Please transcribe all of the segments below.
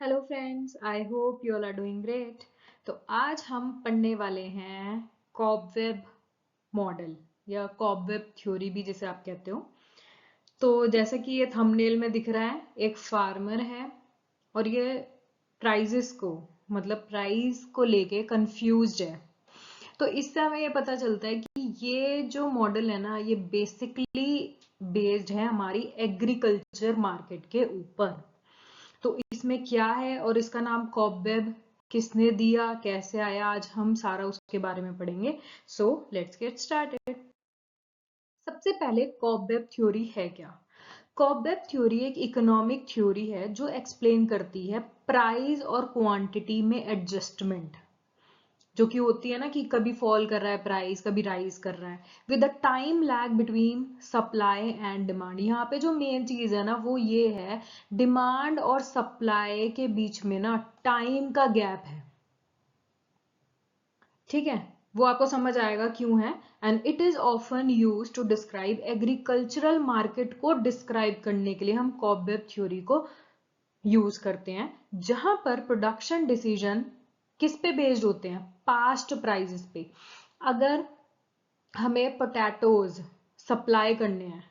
Hello friends, I hope you all are doing great. तो आज हम पढ़ने वाले हैं कॉबवेब मॉडल या कॉबवेब थ्योरी भी जिसे आप कहते हो। तो जैसा कि ये थंबनेल में दिख रहा है, एक फार्मर है और ये प्राइजेस को प्राइस को लेके कंफ्यूज्ड है। तो इससे हमें ये पता चलता है कि ये जो मॉडल है ना, ये बेसिकली बेस्ड है हमारी एग्रीकल्चर मार्केट के ऊपर। तो इसमें क्या है और इसका नाम कॉबवेब किसने दिया, कैसे आया, आज हम सारा उसके बारे में पढ़ेंगे। So let's get started. सबसे पहले कॉबवेब थ्योरी है क्या? कॉबवेब थ्योरी एक इकोनॉमिक थ्योरी है जो एक्सप्लेन करती है प्राइस और क्वांटिटी में एडजस्टमेंट, जो कि होती है ना कि कभी फॉल कर रहा है प्राइस, कभी राइज कर रहा है, with the time lag between supply and demand. यहाँ पे जो मेन चीज है ना वो ये है, डिमांड और सप्लाई के बीच में ना टाइम का गैप है। ठीक है, वो आपको समझ आएगा क्यों है। And it is often use to describe agricultural market को डिस्क्राइब करने के लिए हम कॉबवेब थ्योरी को यूज करते हैं, जहां पर प्रोडक्शन डिसीजन किस पे बेस्ड होते हैं? पास्ट प्राइसेस पे। अगर हमें पोटैटोज सप्लाई करने हैं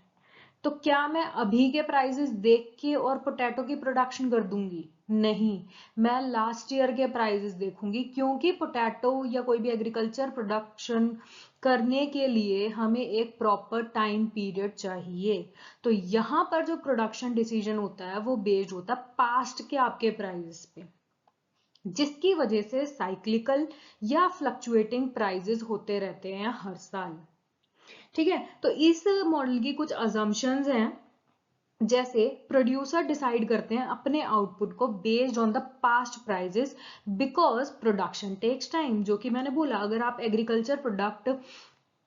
तो क्या मैं अभी के प्राइसेस देख के और पोटैटो की प्रोडक्शन कर दूंगी? नहीं, मैं लास्ट ईयर के प्राइसेस देखूंगी, क्योंकि पोटैटो या कोई भी एग्रीकल्चर प्रोडक्शन करने के लिए हमें एक प्रॉपर टाइम पीरियड चाहिए। तो यहाँ पर जो प्रोडक्शन डिसीजन होता है वो बेस्ड होता है पास्ट के आपके प्राइसेस पे, जिसकी वजह से साइक्लिकल या फ्लक्चुएटिंग प्राइसेस होते रहते हैं हर साल। ठीक है, तो इस मॉडल की कुछ अजम्पशंस हैं, जैसे प्रोड्यूसर डिसाइड करते हैं अपने आउटपुट को based on the past prices, because production takes time. जो कि मैंने बोला, अगर आप एग्रीकल्चर प्रोडक्ट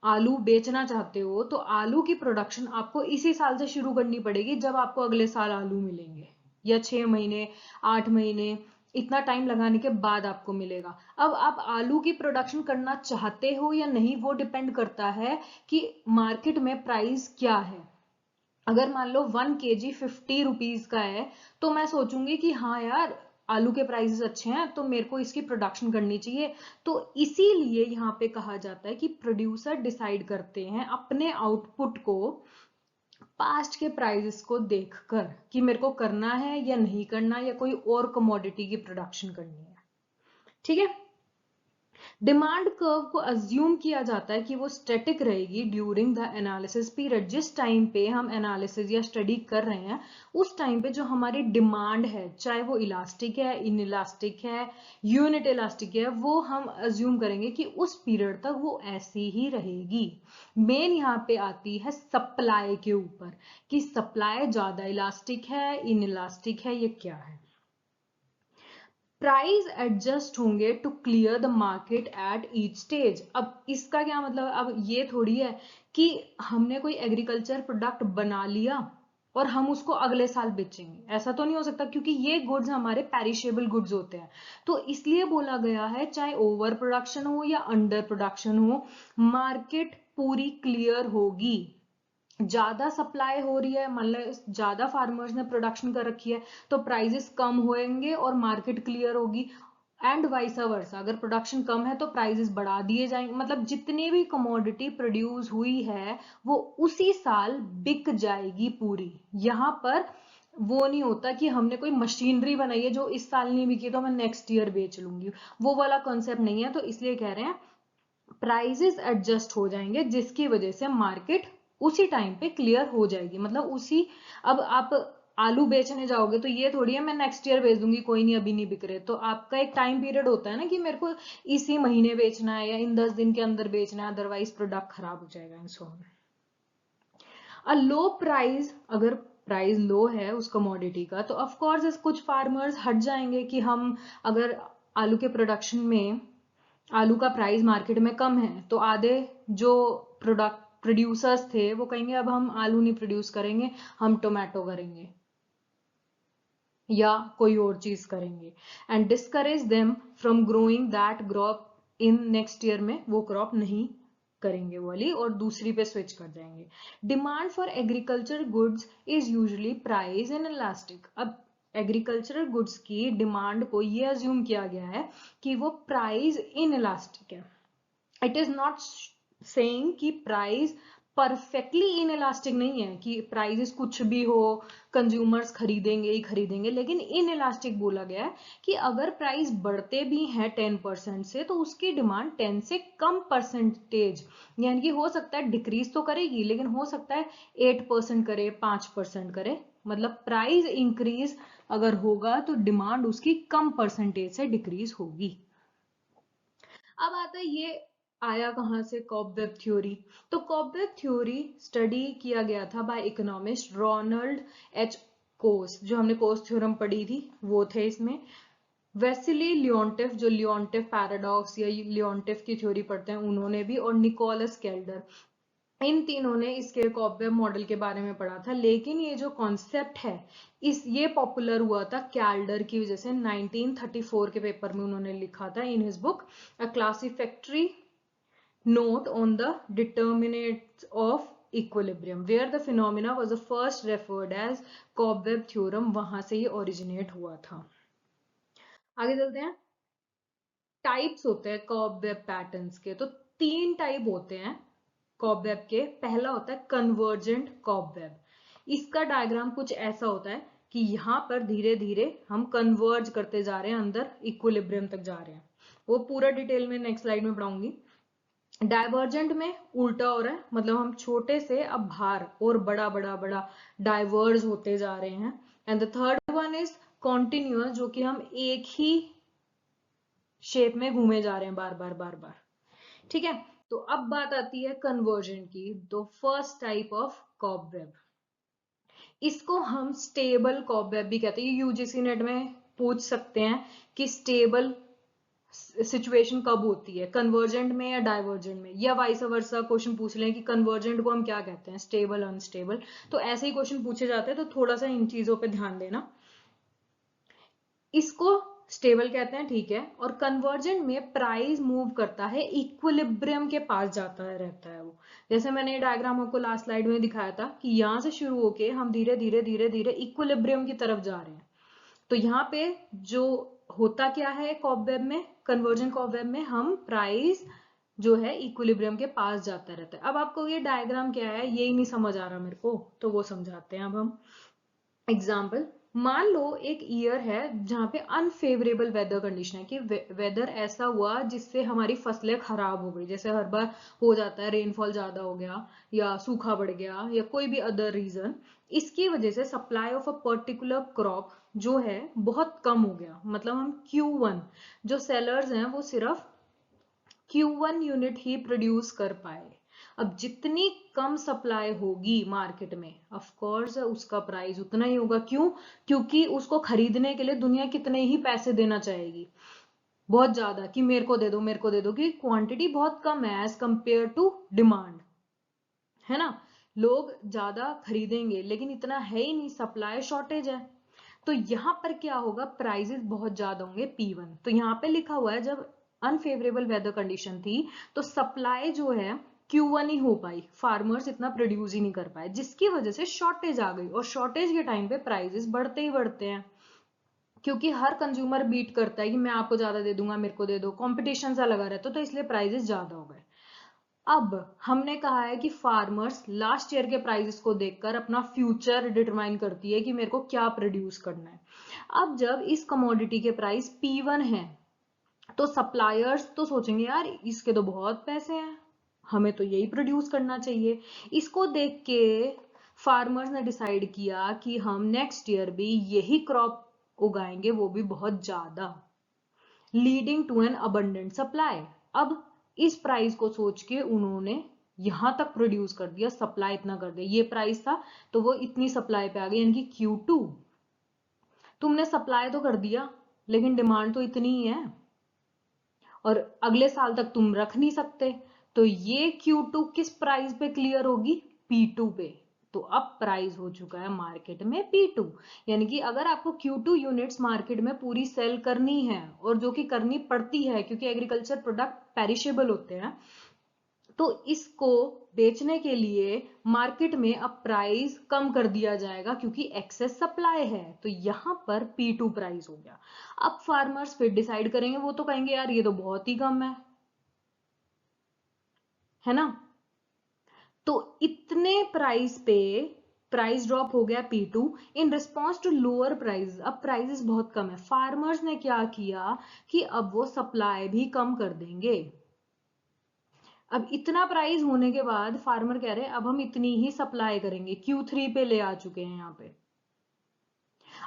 आलू बेचना चाहते हो तो आलू की प्रोडक्शन आपको इसी साल से शुरू करनी पड़ेगी, जब आपको अगले साल आलू मिलेंगे, या 6 महीने 8 महीने इतना टाइम लगाने के बाद आपको मिलेगा। अब आप आलू की प्रोडक्शन करना चाहते हो या नहीं, वो डिपेंड करता है कि मार्केट में प्राइस क्या है। अगर मान लो 1 kg 50 रुपीज का है, तो मैं सोचूंगी कि हाँ यार, आलू के प्राइसेस अच्छे हैं तो मेरे को इसकी प्रोडक्शन करनी चाहिए। तो इसीलिए यहाँ पे कहा जाता है कि प्रोड्यूसर डिसाइड करते हैं अपने आउटपुट को पास्ट के प्राइसेस को देखकर कि मेरे को करना है या नहीं करना, या कोई और कमोडिटी की प्रोडक्शन करनी है। ठीक है, डिमांड कर्व को अज्यूम किया जाता है कि वो स्टैटिक रहेगी ड्यूरिंग द एनालिसिस पीरियड। जिस टाइम पे हम एनालिसिस या स्टडी कर रहे हैं, उस टाइम पे जो हमारी डिमांड है, चाहे वो इलास्टिक है, इन इलास्टिक है, यूनिट इलास्टिक है, वो हम अज्यूम करेंगे कि उस पीरियड तक वो ऐसी ही रहेगी। मेन यहाँ पे आती है सप्लाई के ऊपर, कि सप्लाई ज्यादा इलास्टिक है, इन इलास्टिक है, ये क्या है। प्राइस एडजस्ट होंगे to clear the market at each stage. अब इसका क्या मतलब, अब ये थोड़ी है कि हमने कोई एग्रीकल्चर प्रोडक्ट बना लिया और हम उसको अगले साल बेचेंगे, ऐसा तो नहीं हो सकता, क्योंकि ये गुड्स हमारे पेरिशेबल गुड्स होते हैं। तो इसलिए बोला गया है, चाहे ओवर प्रोडक्शन हो या अंडर प्रोडक्शन हो, मार्केट पूरी क्लियर होगी। ज्यादा सप्लाई हो रही है, मतलब ज्यादा फार्मर्स ने प्रोडक्शन कर रखी है, तो प्राइसेस कम होंगे और मार्केट क्लियर होगी। एंड वाइस वर्सा, अगर प्रोडक्शन कम है तो प्राइसेस बढ़ा दिए जाएंगे। मतलब जितनी भी कमोडिटी प्रोड्यूस हुई है वो उसी साल बिक जाएगी पूरी। यहाँ पर वो नहीं होता कि हमने कोई मशीनरी बनाई है जो इस साल नहीं बिकी तो मैं नेक्स्ट ईयर बेच लूंगी, वो वाला कॉन्सेप्ट नहीं है। तो इसलिए कह रहे हैं प्राइजेस एडजस्ट हो जाएंगे, जिसकी वजह से मार्केट उसी टाइम पे क्लियर हो जाएगी। मतलब उसी, अब आप आलू बेचने जाओगे तो ये थोड़ी है मैं नेक्स्ट ईयर बेच दूंगी, कोई नहीं अभी नहीं बिक रहे, तो आपका एक टाइम पीरियड होता है ना कि मेरे को इसी महीने बेचना है या इन 10 दिन के अंदर बेचना है, अदरवाइज प्रोडक्ट खराब हो जाएगा and so on. A low price, अगर प्राइस लो है उस कमोडिटी का, तो ऑफ कोर्स कुछ फार्मर्स हट जाएंगे कि हम, अगर आलू के प्रोडक्शन में आलू का प्राइस मार्केट में कम है, तो आधे जो प्रोडक्ट प्रोड्यूसर्स थे वो कहेंगे अब हम आलू नहीं प्रोड्यूस करेंगे, हम टोमेटो करेंगे या कोई और चीज करेंगे, and discourage them from growing that crop in next year में वो क्रॉप नहीं करेंगे वो वाली और दूसरी पे स्विच कर जाएंगे। Demand for agriculture goods is usually price in elastic. अब एग्रीकल्चरल गुड्स की डिमांड को ये अज्यूम किया गया है कि वो प्राइस इनइलास्टिक है। इट इज नॉट सेइंग कि प्राइस परफेक्टली इनइलास्टिक नहीं है कि प्राइसेस कुछ भी हो कंज्यूमर्स खरीदेंगे ही खरीदेंगे, लेकिन इनइलास्टिक बोला गया है कि अगर प्राइस बढ़ते भी हैं 10% से तो उसकी डिमांड 10 से कम परसेंटेज, यानी कि हो सकता है डिक्रीज तो करेगी लेकिन हो सकता है 8% करे, 5% करे, मतलब प्राइस इंक्रीज अगर होगा तो डिमांड उसकी कम परसेंटेज से डिक्रीज होगी। अब आता है ये आया कहाँ से, कॉबवेब थ्योरी। तो कॉबवेब थ्योरी स्टडी किया गया था बाय इकोनॉमिस्ट रोनाल्ड एच कोस, जो हमने कोस थ्योरम पढ़ी थी वो थे इसमें। वेसिली लियोन्टिफ, जो लियोन्टिफ पैराडॉक्स या लियोन्टिफ की थ्योरी पढ़ते हैं उन्होंने भी, और निकोलस कैल्डर, इन तीनों ने इसके कॉबवेब मॉडल के बारे में पढ़ा था। लेकिन ये जो कॉन्सेप्ट है ये पॉपुलर हुआ था कैल्डर की वजह से। 1934 के पेपर में उन्होंने लिखा था in his book a classificatory note on the determinants of equilibrium where the phenomena was the first referred as cobweb theorem. वहां से ये ओरिजिनेट हुआ था। आगे चलते हैं। टाइप्स होते हैं कॉबवेब पैटर्न्स के, तो 3 टाइप होते हैं कॉबवेब के। पहला होता है कन्वर्जेंट कॉबवेब। इसका डायग्राम कुछ ऐसा होता है कि यहाँ पर धीरे धीरे हम कन्वर्ज करते जा रहे हैं, अंदर इक्विलिब्रियम तक जा रहे हैं। वो पूरा डिटेल में नेक्स्ट स्लाइड में पढ़ाऊंगी। डाइवर्जेंट में उल्टा हो रहा है, मतलब हम छोटे से अब बाहर और बड़ा बड़ा बड़ा डाइवर्ज होते जा रहे हैं। And the third one is continuous, जो कि हम एक ही शेप में घूमे जा रहे हैं बार बार बार बार। ठीक है, तो अब बात आती है कन्वर्जन की। तो फर्स्ट टाइप ऑफ कॉबवेब, इसको हम स्टेबल कॉबवेब भी कहते हैं। ये यूजीसी नेट में पूछ सकते हैं कि स्टेबल सिचुएशन कब होती है, कन्वर्जेंट में या डाइवर्जेंट में, या वाइस वर्सा क्वेश्चन पूछ लें कि कन्वर्जेंट को हम क्या कहते हैं, स्टेबल अनस्टेबल। तो ऐसे ही क्वेश्चन पूछे जाते हैं, तो थोड़ा सा इन चीजों पे ध्यान देना। इसको स्टेबल कहते हैं, ठीक है। और कन्वर्जेंट में प्राइस मूव करता है, इक्विलिब्रियम के पास जाता है, रहता है वो। जैसे मैंने ये डायग्राम आपको लास्ट स्लाइड में दिखाया था कि यहां से शुरू होके हम धीरे धीरे धीरे धीरे इक्विलिब्रियम की तरफ जा रहे हैं। तो यहाँ पे जो होता क्या है कॉबवेब में, कन्वर्जेंट कॉबवेब में हम प्राइस जो है इक्विलिब्रियम के पास जाता रहता है। अब आपको ये डायग्राम क्या है ये ही नहीं समझ आ रहा मेरे को, तो वो समझाते हैं अब हम। एग्जाम्पल, मान लो एक ईयर है जहां पे अनफेवरेबल वेदर कंडीशन है, कि वेदर ऐसा हुआ जिससे हमारी फसलें खराब हो गई। जैसे हर बार हो जाता है, रेनफॉल ज्यादा हो गया या सूखा बढ़ गया या कोई भी अदर रीजन, इसकी वजह से supply of a particular crop जो है बहुत कम हो गया। मतलब हम Q1 जो सेलर्स हैं वो सिर्फ Q1 यूनिट ही प्रोड्यूस कर पाए। अब जितनी कम सप्लाई होगी मार्केट में, ऑफ कोर्स उसका प्राइस उतना ही होगा। क्यों? क्योंकि उसको खरीदने के लिए दुनिया कितने ही पैसे देना चाहेगी, बहुत ज्यादा, कि मेरे को दे दो मेरे को दे दो, कि क्वांटिटी बहुत कम है एज कंपेयर टू डिमांड, है ना। लोग ज्यादा खरीदेंगे लेकिन इतना है ही नहीं, सप्लाई शॉर्टेज है। तो यहाँ पर क्या होगा, प्राइजेस बहुत ज्यादा होंगे P1। तो यहाँ पे लिखा हुआ है जब अनफेवरेबल वेदर कंडीशन थी तो सप्लाई जो है Q1 ही हो पाई, फार्मर्स इतना प्रोड्यूस ही नहीं कर पाए, जिसकी वजह से शॉर्टेज आ गई। और शॉर्टेज के टाइम पे प्राइजेस बढ़ते ही बढ़ते हैं, क्योंकि हर कंज्यूमर बीट करता है कि मैं आपको ज्यादा दे दूंगा, मेरे को दे दो, कंपटीशन सा लगा रहता तो इसलिए प्राइजेस ज्यादा हो गए। अब हमने कहा है कि फार्मर्स लास्ट ईयर के प्राइसेस को देखकर अपना फ्यूचर डिटरमाइन करती है कि मेरे को क्या प्रोड्यूस करना है। अब जब इस कमोडिटी के प्राइस P1 है तो सप्लायर्स तो सोचेंगे यार इसके तो बहुत पैसे हैं, हमें तो यही प्रोड्यूस करना चाहिए। इसको देख के फार्मर्स ने डिसाइड किया कि हम नेक्स्ट ईयर भी यही क्रॉप उगाएंगे, वो भी बहुत ज्यादा, leading to an abundant supply. अब इस प्राइस को सोच के उन्होंने यहां तक प्रोड्यूस कर दिया, सप्लाई इतना कर दिया, ये प्राइस था तो वो इतनी सप्लाई पे आ गई, यानी कि Q2। तुमने सप्लाई तो कर दिया लेकिन डिमांड तो इतनी ही है और अगले साल तक तुम रख नहीं सकते, तो ये Q2 किस प्राइस पे क्लियर होगी, P2 पे। तो अब प्राइस हो चुका है मार्केट में P2। यानी कि अगर आपको Q2 यूनिट्स मार्केट में पूरी सेल करनी है, और जो कि करनी पड़ती है क्योंकि एग्रीकल्चर प्रोडक्ट पेरिशेबल होते हैं, तो इसको बेचने के लिए मार्केट में अब प्राइस कम कर दिया जाएगा क्योंकि एक्सेस सप्लाई है। तो यहां पर P2 प्राइस हो गया। अब फार्मर्स फिर डिसाइड करेंगे, वो तो कहेंगे यार ये तो बहुत ही कम है ना। तो इतने प्राइस पे प्राइस ड्रॉप हो गया P2 in response to lower price. अब प्राइसेस बहुत कम है, फार्मर्स ने क्या किया कि अब वो सप्लाई भी कम कर देंगे। अब इतना प्राइस होने के बाद फार्मर कह रहे हैं अब हम इतनी ही सप्लाई करेंगे, Q3 पे ले आ चुके हैं यहाँ पे।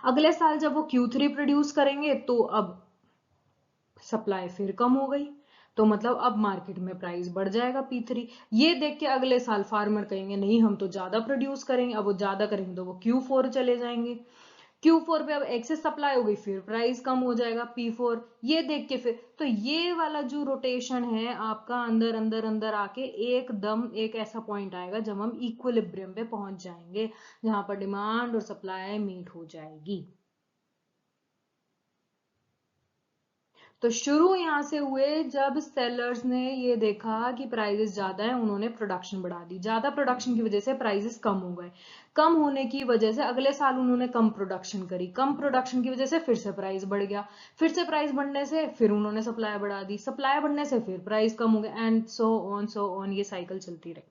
अगले साल जब वो Q3 प्रोड्यूस करेंगे तो अब सप्लाई फिर कम हो गई, तो मतलब अब मार्केट में प्राइस बढ़ जाएगा P3। ये देख के अगले साल फार्मर कहेंगे नहीं हम तो ज्यादा प्रोड्यूस करेंगे, अब वो ज्यादा करेंगे तो वो Q4 चले जाएंगे। Q4 पे अब एक्सेस सप्लाई हो गई, फिर प्राइस कम हो जाएगा P4। ये देख के फिर तो ये वाला जो रोटेशन है आपका अंदर अंदर अंदर आके एकदम एक ऐसा पॉइंट आएगा जब हम इक्विलिब्रियम पे पहुंच जाएंगे, जहां पर डिमांड और सप्लाई मीट हो जाएगी। तो शुरू यहां से हुए जब सेलर्स ने ये देखा कि प्राइसेस ज्यादा है, उन्होंने प्रोडक्शन बढ़ा दी। ज्यादा प्रोडक्शन की वजह से प्राइसेस कम हो गए, कम होने की वजह से अगले साल उन्होंने कम प्रोडक्शन करी, कम प्रोडक्शन की वजह से फिर से प्राइस बढ़ गया, फिर से प्राइस बढ़ने से फिर उन्होंने सप्लाई बढ़ा दी, सप्लाई बढ़ने से फिर प्राइस कम हो गया, एंड सो ऑन ये साइकिल चलती रही।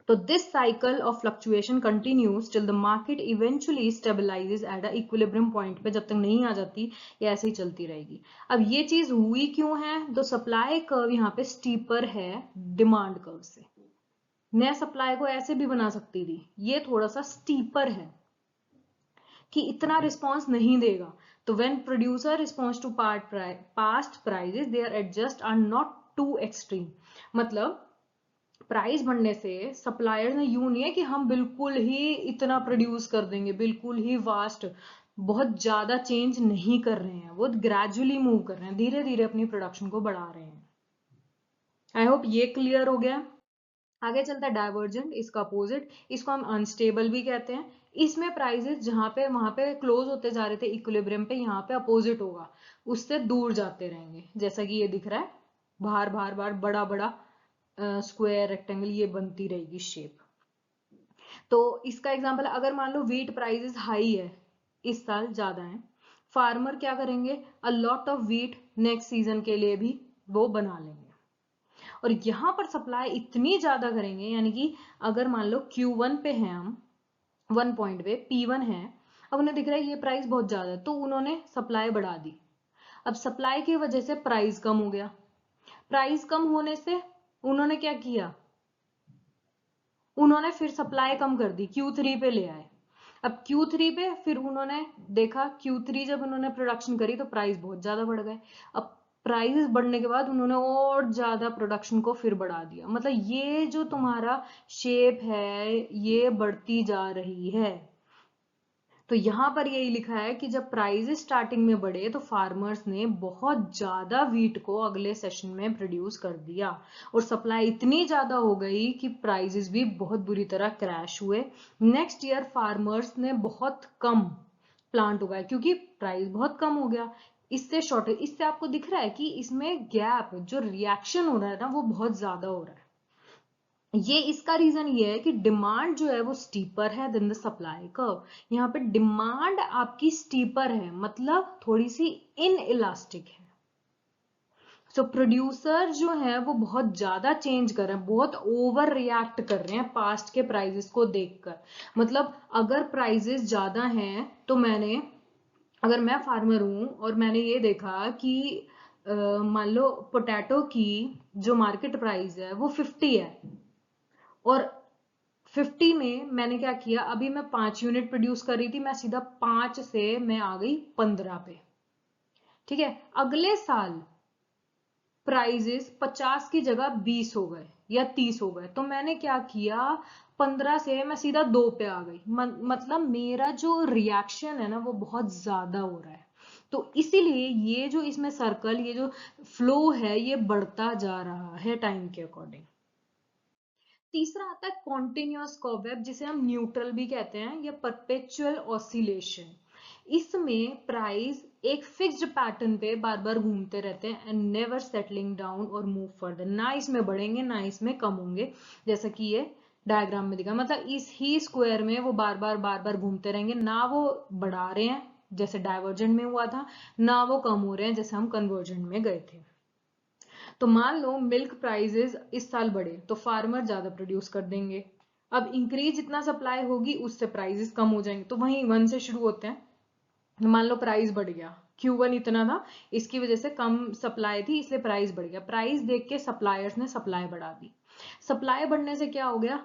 तो this cycle of fluctuation continues till the market eventually stabilizes at a equilibrium point पे, जब तक नहीं आ जाती ये ऐसे ही चलती रहेगी। अब ये चीज हुई क्यों है, तो सप्लाई कर्व यहाँ पे स्टीपर है डिमांड कर्व से। मैं सप्लाई को ऐसे भी बना सकती थी, ये थोड़ा सा स्टीपर है कि इतना रिस्पॉन्स नहीं देगा। तो when producer response to past prices their adjust are not too extreme. मतलब प्राइस बढ़ने से सप्लायर्स ने यूं नहीं है कि हम बिल्कुल ही इतना प्रोड्यूस कर देंगे, बिल्कुल ही वास्ट बहुत ज्यादा चेंज नहीं कर रहे हैं, वो ग्रेजुअली मूव कर रहे हैं, धीरे धीरे अपनी प्रोडक्शन को बढ़ा रहे हैं। आई होप ये क्लियर हो गया। आगे चलता है डाइवर्जेंट, इसका अपोजिट, इसको हम अनस्टेबल भी कहते हैं। इसमें प्राइसेस जहां पे वहां पे क्लोज होते जा रहे थे इक्विलिब्रियम पे, यहाँ पे अपोजिट होगा, उससे दूर जाते रहेंगे, जैसा कि ये दिख रहा है, बाहर बाहर बाहर बड़ा बड़ा स्क्वायर रेक्टेंगल ये बनती रहेगी शेप। तो इसका एग्जांपल, अगर मान लो व्हीट प्राइसेस हाई है, इस साल ज्यादा है, फार्मर क्या करेंगे, a lot of wheat next season के लिए भी वो बना लेंगे, और यहां पर सप्लाई इतनी ज्यादा करेंगे, यानी कि अगर मान लो Q1 पे हैं हम, 1 पॉइंट पे P1 है, अब उन्हें दिख रहा है ये प्राइस बहुत ज्यादा है, तो उन्होंने सप्लाई बढ़ा दी। अब सप्लाई की वजह से प्राइस कम हो गया, प्राइस कम होने से उन्होंने क्या किया, उन्होंने फिर सप्लाई कम कर दी, Q3 पे ले आए। अब Q3 पे फिर उन्होंने देखा, Q3 जब उन्होंने प्रोडक्शन करी तो प्राइस बहुत ज्यादा बढ़ गए। अब प्राइस बढ़ने के बाद उन्होंने और ज्यादा प्रोडक्शन को फिर बढ़ा दिया, मतलब ये जो तुम्हारा शेप है ये बढ़ती जा रही है। तो यहां पर यही लिखा है कि जब प्राइसेस स्टार्टिंग में बढ़े तो फार्मर्स ने बहुत ज्यादा व्हीट को अगले सेशन में प्रोड्यूस कर दिया, और सप्लाई इतनी ज्यादा हो गई कि प्राइसेस भी बहुत बुरी तरह क्रैश हुए। नेक्स्ट ईयर फार्मर्स ने बहुत कम प्लांट उगाए क्योंकि प्राइस बहुत कम हो गया। इससे शॉर्टेज, इससे आपको दिख रहा है कि इसमें गैप जो रिएक्शन हो रहा है ना वो बहुत ज्यादा हो रहा है। ये इसका रीजन ये है कि डिमांड जो है वो स्टीपर है देन द सप्लाई कर्व। यहाँ पे डिमांड आपकी स्टीपर है, मतलब थोड़ी सी इन इलास्टिक है। सो प्रोड्यूसर जो है वो बहुत ज्यादा चेंज कर रहे हैं, बहुत ओवर रिएक्ट कर रहे हैं पास्ट के प्राइजेस को देखकर। मतलब अगर प्राइजेस ज्यादा हैं तो अगर मैं फार्मर हूं और मैंने ये देखा कि मान लो पोटैटो की जो मार्केट प्राइस है वो 50 है, और 50 में मैंने क्या किया, अभी मैं 5 यूनिट प्रोड्यूस कर रही थी, मैं सीधा 5 से मैं आ गई 15 पे। ठीक है, अगले साल प्राइजेस 50 की जगह 20 हो गए या 30 हो गए, तो मैंने क्या किया, 15 से मैं सीधा 2 पे आ गई। मतलब मेरा जो रिएक्शन है ना वो बहुत ज्यादा हो रहा है। तो इसीलिए ये जो इसमें सर्कल, ये जो फ्लो है ये बढ़ता जा रहा है टाइम के अकॉर्डिंग। तीसरा आता है कॉन्टिन्यूअस कर्व, जिसे हम न्यूट्रल भी कहते हैं या परपेचुअल ऑसिलेशन। इसमें प्राइस एक फिक्स्ड पैटर्न पे बार बार घूमते रहते हैं एंड नेवर सेटलिंग डाउन और मूव फर्दर, ना इसमें बढ़ेंगे ना इसमें कम होंगे, जैसा कि ये डायग्राम में दिखा, मतलब इस ही स्क्वायर में वो बार बार घूमते रहेंगे, ना वो बढ़ा रहे हैं जैसे डाइवर्जेंट में हुआ था, ना वो कम हो रहे हैं जैसे हम कन्वर्जेंट में गए थे। तो मान लो मिल्क प्राइसेस इस साल बढ़े तो फार्मर ज्यादा प्रोड्यूस कर देंगे, अब इंक्रीज जितना सप्लाई होगी उससे प्राइसेस कम हो जाएंगे, तो वहीं वन से शुरू होते हैं। मान लो प्राइस बढ़ गया, Q1 इतना था, इसकी वजह से कम सप्लाई थी इसलिए प्राइस बढ़ गया, प्राइस देख के सप्लायर्स ने सप्लाई बढ़ा दी, सप्लाई बढ़ने से क्या हो गया,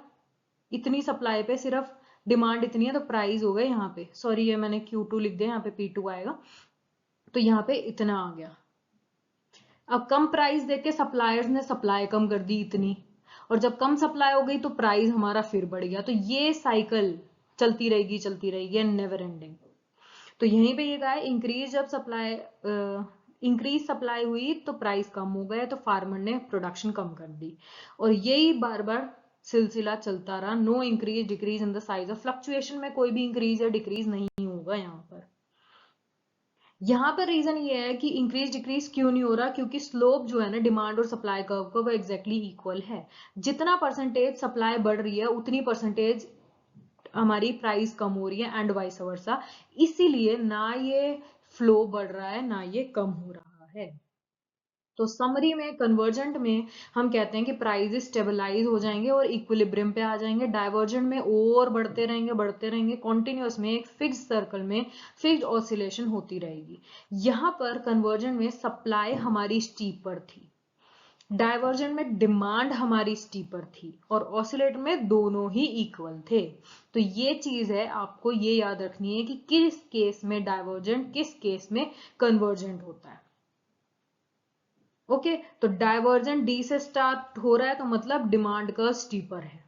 इतनी सप्लाई पे सिर्फ डिमांड इतनी है तो प्राइस हो गए यहाँ पे, सॉरी ये मैंने Q2 लिख दिया, यहाँ पे P2 आएगा, तो यहाँ पे इतना आ गया। अब कम प्राइस देके सप्लायर्स ने सप्लाई कम कर दी इतनी, और जब कम सप्लाई हो गई तो प्राइस हमारा फिर बढ़ गया, तो ये साइकिल चलती रहेगी एंड नेवर एंडिंग। तो यहीं पे ये कहा है इंक्रीज जब सप्लाई इंक्रीज सप्लाई हुई तो प्राइस कम हो गया, तो फार्मर ने प्रोडक्शन कम कर दी, और यही बार बार सिलसिला चलता रहा, no increase decrease in the size of fluctuation में कोई भी इंक्रीज या डिक्रीज नहीं होगा यहाँ पर। यहाँ पर रीजन ये है कि इंक्रीज डिक्रीज क्यों नहीं हो रहा, क्योंकि स्लोप जो है ना डिमांड और सप्लाई कर्व का वो एग्जैक्टली इक्वल है, जितना परसेंटेज सप्लाई बढ़ रही है उतनी परसेंटेज हमारी प्राइस कम हो रही है एंड वाइस वर्सा, इसीलिए ना ये फ्लो बढ़ रहा है ना ये कम हो रहा है। तो समरी में कन्वर्जेंट में हम कहते हैं कि प्राइस स्टेबलाइज हो जाएंगे और इक्विलिब्रियम पे आ जाएंगे, डाइवर्जेंट में और बढ़ते रहेंगे कॉन्टिन्यूअस में एक फिक्स सर्कल में फिक्स ऑसिलेशन होती रहेगी। यहाँ पर कन्वर्जेंट में सप्लाई हमारी स्टीप पर थी, डाइवर्जेंट में डिमांड हमारी स्टीपर थी, और ऑसिलेटर में दोनों ही इक्वल थे। तो ये चीज है आपको ये याद रखनी है कि किस केस में डाइवर्जेंट किस केस में कन्वर्जेंट होता है। ओके, तो डाइवर्जेंट डी से स्टार्ट हो रहा है तो मतलब डिमांड का स्टीपर है,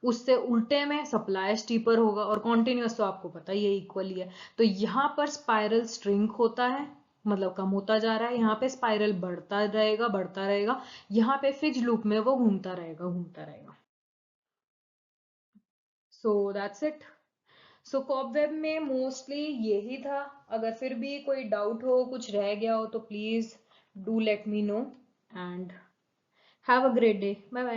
उससे उल्टे में सप्लाई स्टीपर होगा, और कॉन्टिन्यूअस तो आपको पता ही है इक्वल ही है। तो यहाँ पर स्पाइरल स्ट्रिंक होता है, मतलब कम होता जा रहा है, यहाँ पे स्पाइरल बढ़ता रहेगा, यहाँ पे फिक्स लूप में वो घूमता रहेगा। So that's it. So cobweb में मोस्टली यही था, अगर फिर भी कोई डाउट हो कुछ रह गया हो तो please do let me know and have a great day, bye bye.